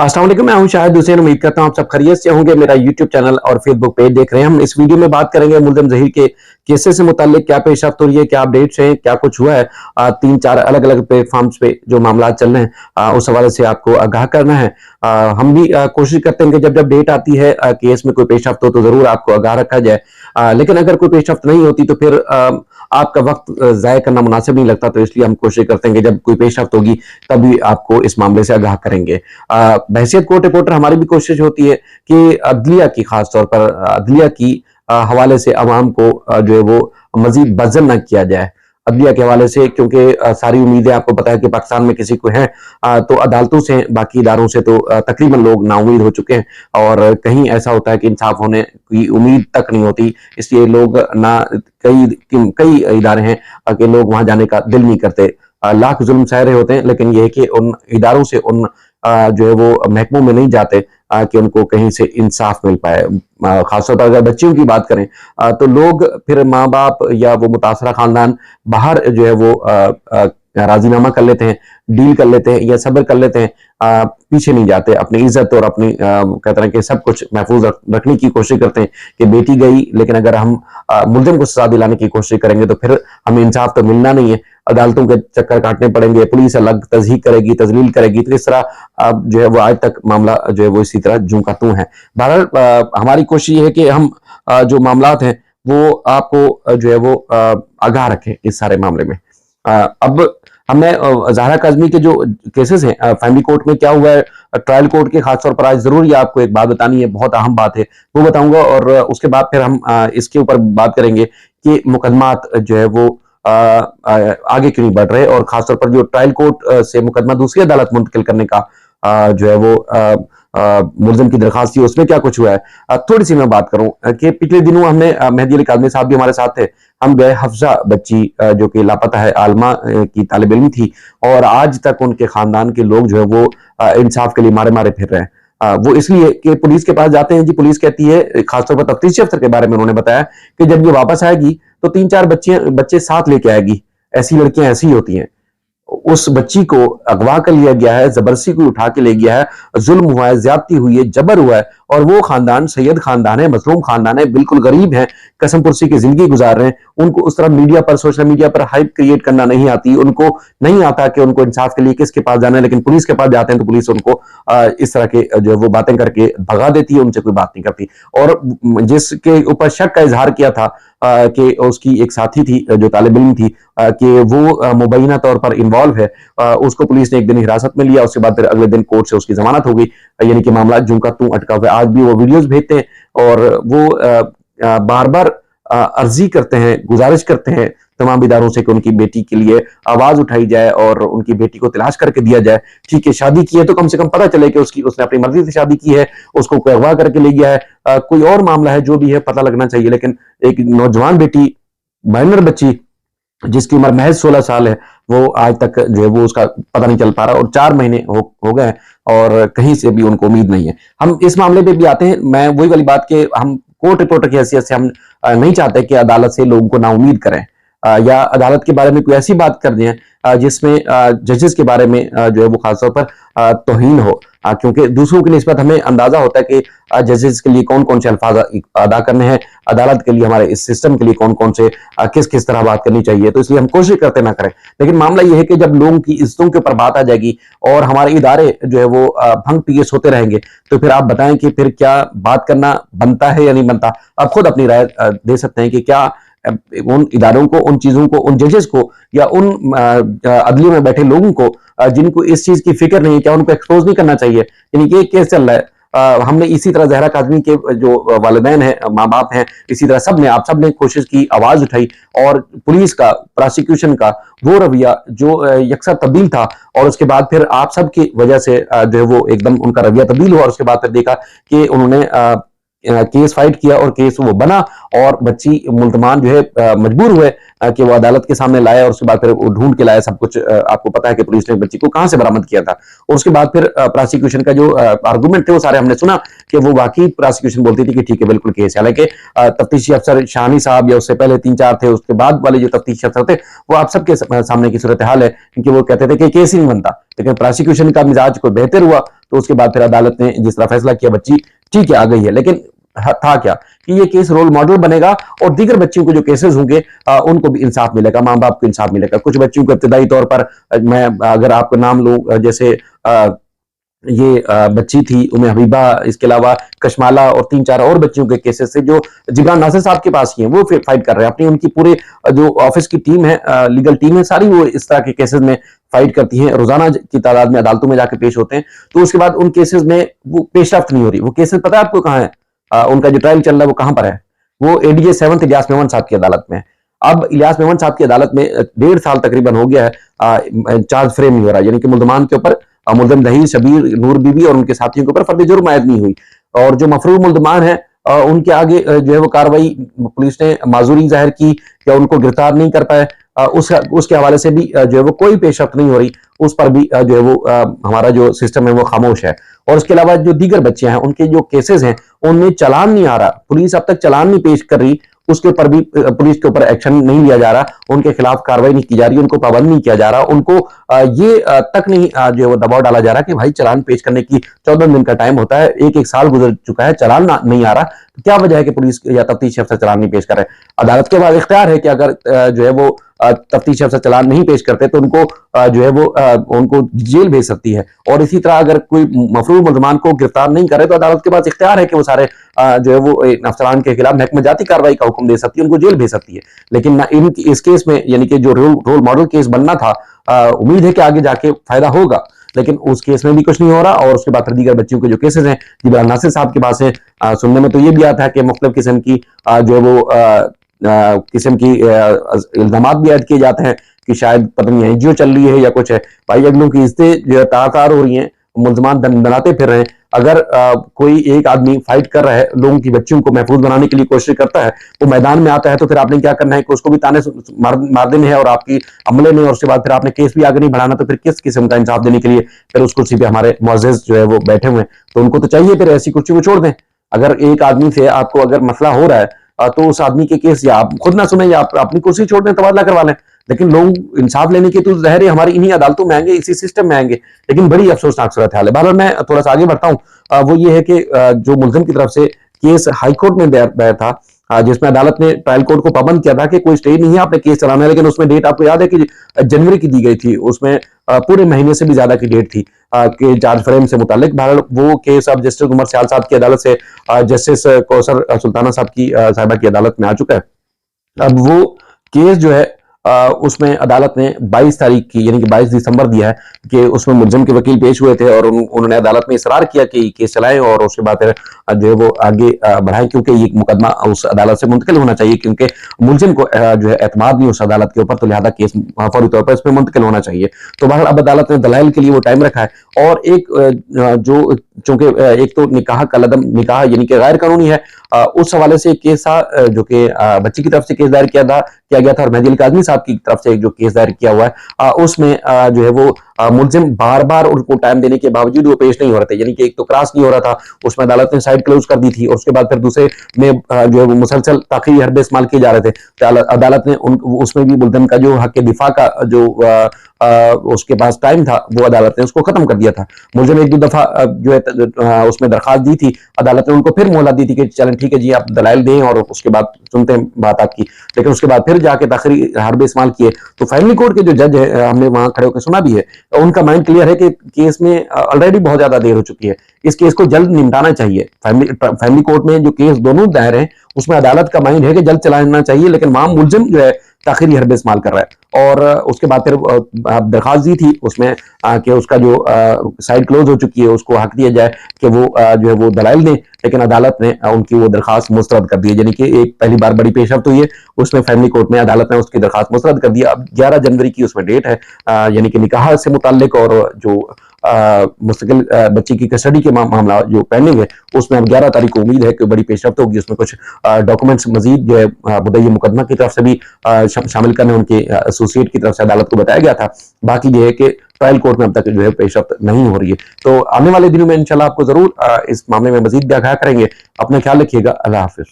अस्सलाम वालेकुम, मैं हूं शाहिद हुसैन। उम्मीद करता हूं आप सब खैरियत से होंगे। मेरा यूट्यूब चैनल और फेसबुक पेज देख रहे हैं। हम इस वीडियो में बात करेंगे मुल्ज़म ज़हीर के केसेस से मुताल्लिक क्या पेशरफ्त हो रही है, क्या अपडेट्स हैं, क्या कुछ हुआ है। 3-4 अलग-अलग प्लेटफॉर्म्स पे जो मामला चल रहे हैं, उस हवाले से आपको आगाह करना है। हम भी कोशिश करते हैं कि जब जब डेट आती है केस में कोई पेशरफ्त हो तो जरूर आपको आगाह रखा जाए। लेकिन अगर कोई पेशरफ्त नहीं होती तो फिर आपका वक्त ज़ाय करना मुनासिब नहीं लगता, तो इसलिए हम कोशिश करते हैं कि जब कोई पेशरफ्त होगी तभी आपको इस मामले से आगाह करेंगे। बहैसियत कोर्ट रिपोर्टर हमारी भी कोशिश होती है कि अदलिया की, खास तौर पर अदलिया की हवाले से अवाम को जो है वो मजीद बज़ल न किया जाए अदलिया के हवाले से, क्योंकि सारी उम्मीदें आपको पता है कि पाकिस्तान में किसी को हैं तो अदालतों से, बाकी इदारों से तो तकरीबन लोग नाउमीद हो चुके हैं। और कहीं ऐसा होता है कि इंसाफ होने की उम्मीद तक नहीं होती, इसलिए लोग ना, कई कई इदारे हैं कि लोग वहां जाने का दिल नहीं करते। लाख जुल्म सह रहे होते हैं, लेकिन यह है कि उन इदारों से, उन जो है वो महकमों में नहीं जाते कि उनको कहीं से इंसाफ मिल पाए। खासतौर पर अगर बच्चियों की बात करें तो लोग फिर माँ बाप या वो मुतासरा खानदान बाहर जो है वो राजीनामा कर लेते हैं, डील कर लेते हैं या सब्र कर लेते हैं, पीछे नहीं जाते। अपनी इज्जत और अपनी कहते हैं कि सब कुछ महफूज रखने की कोशिश करते हैं कि बेटी गई, लेकिन अगर हम मुल्जिम को सजा दिलाने की कोशिश करेंगे तो फिर हमें इंसाफ तो मिलना नहीं है, अदालतों के चक्कर काटने पड़ेंगे, पुलिस अलग तज़हीक करेगी, तजलील करेगी। तो इस तरह जो है वो आज तक मामला जो है वो इसी तरह जूं का त्यों है। बहरहाल हमारी कोशिश ये है कि हम जो मामलात हैं वो आपको जो है वो आगाह रखें इस सारे मामले में। अब हमने ज़हरा काज़मी के जो केसेस हैं फैमिली कोर्ट में क्या हुआ है, ट्रायल कोर्ट के, खासतौर पर आज जरूर ये आपको एक बात बतानी है, बहुत अहम बात है, वो बताऊंगा। और उसके बाद फिर हम इसके ऊपर बात करेंगे कि मुकदमात जो है वो आगे क्यों नहीं बढ़ रहे, और खासतौर पर जो ट्रायल कोर्ट से मुकदमा दूसरी अदालत मुंतकिल करने का जो है वो मुल्जिम की दरखास्त थी, उसमें क्या कुछ हुआ है। थोड़ी सी मैं बात करूं कि पिछले दिनों हमने, मेहदी अली काज़मी साहब भी हमारे साथ थे, हम गए हफ्जा बच्ची जो कि लापता है, आलमा की तालिब इल्म थी, और आज तक उनके खानदान के लोग जो है वो इंसाफ के लिए मारे मारे फिर रहे हैं। वो इसलिए कि पुलिस के पास जाते हैं जी, पुलिस कहती है, खासतौर पर तफ्तीशी अफसर के बारे में उन्होंने बताया कि जब ये वापस आएगी तो 3-4 बच्चे साथ लेके आएगी। ऐसी लड़कियां ऐसी होती हैं। उस बच्ची को अगवा कर लिया गया है, जबरदस्ती को उठा के ले गया है, जुल्म हुआ है, ज्यादती हुई है, जबर हुआ है, और वो खानदान सैयद खानदान है, मजलूम खानदान है, बिल्कुल गरीब है, कसम पुरसी की जिंदगी गुजार रहे हैं। उनको उस तरह मीडिया पर, सोशल मीडिया पर हाइप क्रिएट करना नहीं आती, उनको नहीं आता कि उनको इंसाफ के लिए किसके पास जाना है, लेकिन पुलिस के पास जाते हैं तो पुलिस उनको इस तरह के जो है वो बातें करके भगा देती है, उनसे कोई बात नहीं करती। और जिसके ऊपर शक का इजहार किया था कि उसकी एक साथी थी जो तालिब इल्म थी, कि वो मुबैना तौर पर इन्वॉल्व है, उसको पुलिस ने एक दिन हिरासत में लिया, उसके बाद फिर अगले दिन कोर्ट से उसकी जमानत हो गई। यानी कि मामला जूं का त्यों अटका हुआ है। आज भी वो वीडियोस भेजते हैं और वो बार बार अर्जी करते हैं, गुजारिश करते हैं तमाम इदारों से कि उनकी बेटी के लिए आवाज उठाई जाए और उनकी बेटी को तलाश करके दिया जाए। ठीक है, शादी की है तो कम से कम पता चले कि उसने अपनी मर्जी से शादी की है, उसको कोई अगवा करके ले गया है, कोई और मामला है, जो भी है पता लगना चाहिए। लेकिन एक नौजवान बेटी, माइनर बच्ची जिसकी उम्र महज 16 साल है, वो आज तक जो है वो उसका पता नहीं चल पा रहा, और 4 महीने हो गए और कहीं से भी उनको उम्मीद नहीं है। हम इस मामले पे भी आते हैं। मैं वही वाली बात कि हम कोर्ट रिपोर्टर की हैसियत से हम नहीं चाहते कि अदालत से लोगों को नाउम्मीद करें, या अदालत के बारे में कोई ऐसी बात कर दें जिसमें जजेस के बारे में जो है वो खासतौर पर तौहीन हो, क्योंकि दूसरों की निस्बत हमें अंदाजा होता है कि जजेस के लिए कौन कौन से अल्फाज अदा करने हैं, अदालत के लिए, हमारे इस सिस्टम के लिए कौन कौन से किस किस तरह बात करनी चाहिए, तो इसलिए हम कोशिश करते ना करें। लेकिन मामला यह है कि जब लोगों की इज्जतों के ऊपर बात आ जाएगी और हमारे इदारे जो है वो भंग पीएस होते रहेंगे, तो फिर आप बताएं कि फिर क्या बात करना बनता है या नहीं बनता। आप खुद अपनी राय दे सकते हैं कि क्या उन इदारों को, उन चीजों को, उन जजेस को, या उन अदलियों में बैठे लोगों को जिनको इस चीज की फिक्र नहीं है, क्या उनको एक्सपोज नहीं करना चाहिए। यानी कि केस चल रहा है, हमने इसी तरह ज़हरा काज़मी के जो वालिदैन हैं, माँ बाप हैं, इसी तरह सब ने, आप सब ने कोशिश की, आवाज उठाई, और पुलिस का, प्रोसिक्यूशन का वो रवैया जो यकसा तब्दील था, और उसके बाद फिर आप सब की वजह से जो है वो एकदम उनका रवैया तब्दील हुआ, और उसके बाद फिर देखा कि उन्होंने केस फाइट किया और केस वो बना और बच्ची मुल्जमान जो है मजबूर हुए कि वो अदालत के सामने लाए और उसके बाद फिर ढूंढ के लाया सब कुछ। आपको पता है कि पुलिस ने बच्ची को कहां से बरामद किया था और उसके बाद फिर प्रोसिक्यूशन का जो आर्गुमेंट थे वो सारे हमने सुना कि वो वाकई प्रोसिक्यूशन बोलती थी कि ठीक है बिल्कुल केस है। हालांकि तफ्तीशी अफसर शानी साहब या उससे पहले 3-4 थे, उसके बाद वाले जो तफ्तीशी अफसर थे वो आप सबके सामने की सूरत हाल है, क्योंकि वो कहते थे कि केस ही नहीं बनता। लेकिन प्रोसिक्यूशन का मिजाज कोई बेहतर हुआ तो उसके बाद फिर अदालत ने जिस तरह फैसला किया बच्ची ठीक है आ गई है। लेकिन था क्या कि ये केस रोल मॉडल बनेगा और दीगर बच्चियों को जो केसेस होंगे उनको भी इंसाफ मिलेगा, मां बाप को इंसाफ मिलेगा। कुछ बच्चियों को इब्तदाई तौर पर मैं अगर आपको नाम लूं, जैसे ये बच्ची थी उम्मे हबीबा, इसके अलावा कशमाला और 3-4 और बच्चियों के केसेस से जो जिब्रान नासिर साहब के पास ही हैं वो फाइट कर रहे हैं अपनी। उनकी पूरे जो ऑफिस की टीम है, लीगल टीम है सारी, वो इस तरह के केसेस में फाइट करती है, रोजाना की तादाद में अदालतों में जाकर पेश होते हैं। तो उसके बाद उन केसेस में वो पेशरफ्त नहीं हो रही। वो केसेस पता है आपको कहाँ है? उनका जो ट्रायल चल रहा है वो कहां पर है? वो एडीजे 7 इलियास मेमन साहब की अदालत में है। अब इलियास मेमन साहब की अदालत में 1.5 साल तकरीबन हो गया है चार्ज फ्रेम नहीं हो रहा, यानी कि मुल्जमान के ऊपर मुल्जम दहीर, शबीर, नूर बीबी और उनके साथियों के ऊपर फर्द जुर्म आयद नहीं हुई और जो मफरूर मुल्जमान है उनके आगे जो है वो कार्रवाई पुलिस ने माजूरी जाहिर की या उनको गिरफ्तार नहीं कर पाए। उसके हवाले से भी जो है वो कोई पेशरफ्त नहीं हो रही, उस पर भी जो है वो हमारा जो सिस्टम है वो खामोश है। और उसके अलावा जो दीगर बच्चे हैं उनके जो केसेस हैं उनमें चालान नहीं आ रहा, पुलिस अब तक चालान नहीं पेश कर रही, उसके ऊपर भी पुलिस के ऊपर एक्शन नहीं लिया जा रहा, उनके खिलाफ कार्रवाई नहीं की जा रही, उनको पाबंद नहीं किया जा रहा, उनको ये तक नहीं जो है वो दबाव डाला जा रहा कि भाई चालान पेश करने की 14 दिन का टाइम होता है, एक साल गुजर चुका है, चालान नहीं आ रहा, तो क्या वजह है कि पुलिस या तफ्तीशी अफसर चालान नहीं पेश कर रहे? अदालत के बाद इख्तियार है कि अगर जो है वो तफ्तीशी अफसर चालान नहीं पेश करते तो उनको जो है वो उनको जेल भेज सकती है। और इसी तरह अगर कोई मफरूर मुल्जमान को गिरफ्तार नहीं करे तो अदालत के पास इख्तियार है कि वो सारे जो है वो अफसरान के खिलाफ महकमा जाती कार्रवाई का हुक्म दे सकती है, उनको जेल भेज सकती है। लेकिन ना इस केस में यानी कि जो रोल मॉडल केस बनना था, उम्मीद है कि आगे जाके फायदा होगा, लेकिन उस केस में भी कुछ नहीं हो रहा। और उसके बाद फिर दीगर बच्चियों के जो केसेस हैं जिब्रान नासिर साहब के पास है, सुनने में तो ये भी आता है कि मुख्तलिफ किस्म की जो है वो किस्म की इल्जामात भी ऐड किए जाते हैं कि शायद पता नहीं एनजीओ चल रही है या कुछ है। भाई अगलों की इज्जतें जो है तार हो रही हैं, मुल्जमान दनाते फिर रहे हैं। अगर कोई एक आदमी फाइट कर रहा है, लोगों की बच्चियों को महफूज बनाने के लिए कोशिश करता है, वो मैदान में आता है, तो फिर आपने क्या करना है कि उसको भी ताने मार देने हैं और आपकी अमले ने, और उसके बाद फिर आपने केस भी आगे नहीं बढ़ाना, तो फिर किस किस्म का इंसाफ देने के लिए फिर उस कुर्सी पे हमारे मुअज़्ज़िज़ जो है वो बैठे हुए हैं, तो उनको तो चाहिए फिर ऐसी कुर्सी को छोड़ दें। अगर एक आदमी से आपको अगर मसला हो रहा है तो उस आदमी के केस या आप खुद ना सुने या आप अपनी कुर्सी छोड़ दें, तबादला करवा लें। लेकिन लोग इंसाफ लेने के तो जहर हमारी इन्हीं अदालतों में आएंगे, इसी सिस्टम में आएंगे। लेकिन बड़ी अफसोसनाक सूरत हाल है। बहरहाल मैं थोड़ा सा आगे बढ़ता हूँ। वो ये है कि जो मुल्जिम की तरफ से केस हाईकोर्ट में दायर था, जिसमें अदालत ने ट्रायल कोर्ट को पाबंद किया था कि कोई स्टे नहीं है, आपने केस चलाना है, लेकिन उसमें डेट आपको याद है कि जनवरी की दी गई थी, उसमें पूरे महीने से भी ज्यादा की डेट थी कि चार्ज फ्रेम से मुतालिक। बहरहाल वो केस अब जस्टिस उमर सयाल साहब की अदालत से जस्टिस कौसर सुल्ताना साहब की साहिबा की अदालत में आ चुका है। अब वो केस जो है उसमें अदालत ने 22 तारीख की यानी कि 22 दिसंबर दिया है कि उसमें मुल्जिम के वकील पेश हुए थे और उन्होंने अदालत में इसरार किया कि केस चलाएं और उसके बाद फिर जो है वो आगे बढ़ाएं, क्योंकि ये मुकदमा उस अदालत से मुंतकिल होना चाहिए, क्योंकि मुल्जिम को जो है एतमाद नहीं उस अदालत के ऊपर, तो लिहाजा केस फौरी तौर पर इसमें मुंतकिल होना चाहिए। तो बहरहाल अब अदालत ने दलाइल के लिए वो टाइम रखा है। और एक जो चूंकि एक तो निकाह का लदम निकाह यानी कि गैर कानूनी है, उस हवाले से एक केस था जो कि बच्ची की तरफ से केस दायर किया गया था और मेहदी अली काज़मी साहब की तरफ से जो केस दायर किया हुआ है, उसमें जो है वो मुल्जिम बार बार उनको टाइम देने के बावजूद वो पेश नहीं हो रहे थे, यानी कि एक तो क्रॉस नहीं हो रहा था, उसमें अदालत ने साइड क्लोज कर दी थी और उसके बाद फिर दूसरे में जो है वो मुसलसल ताखीरी हरबे इस्तेमाल किए जा रहे थे। तो अदालत ने उसमें भी मुल्जिम का जो हक दिफा का जो उसके पास टाइम था वो अदालत ने उसको खत्म कर दिया था। मुल्जिम एक दो दफा जो है उसमें दरखास्त दी थी, अदालत ने उनको फिर मोहलत दी थी कि चलें ठीक है जी आप दलाइल दें और उसके बाद सुनते हैं बात आपकी, लेकिन उसके बाद फिर जाके ताखीरी हरबे इस्तेमाल किए। तो फैमिली कोर्ट के जो जज है, हमने वहां खड़े होकर सुना भी है, उनका माइंड क्लियर है कि केस में ऑलरेडी बहुत ज्यादा देर हो चुकी है, इस केस को जल्द निपटाना चाहिए। फैमिली कोर्ट में जो केस दोनों दायर है उसमें अदालत का माइंड है कि जल्द चलाना चाहिए, लेकिन वहां मुल्जिम जो है ताखीरी हरबे इस्तेमाल कर रहा है और उसके बाद फिर दरखास्त दी थी उसमें कि उसका जो साइड क्लोज हो चुकी है उसको हक दिया जाए कि वो जो है वो दलाइल दें, लेकिन अदालत ने उनकी वो दरखास्त मुस्तरद कर दी है। यानी कि एक पहली बार बड़ी पेशरफ्त हुई है, उसमें फैमिली कोर्ट में अदालत ने उसकी दरखास्त मुस्तरद कर दिया। अब 11 जनवरी की उसमें डेट है, यानी कि निकाह से मुताल्लिक और जो मुस्तकिल बच्ची की कस्टडी के मामला जो पेंडिंग है उसमें अब 11 तारीख को उम्मीद है कि बड़ी पेशरफ्त होगी। उसमें कुछ डॉक्यूमेंट्स मजीद जो है मुद्दई मुकदमा की तरफ से भी शामिल करने उनके एसोसिएट की तरफ से अदालत को बताया गया था। बाकी ये है कि ट्रायल कोर्ट में अब तक जो है पेशरफ्त नहीं हो रही है। तो आने वाले दिनों में इंशाल्लाह आपको जरूर इस मामले में मजीद भी आगाह करेंगे। अपना ख्याल रखिएगा। अल्लाह हाफिज।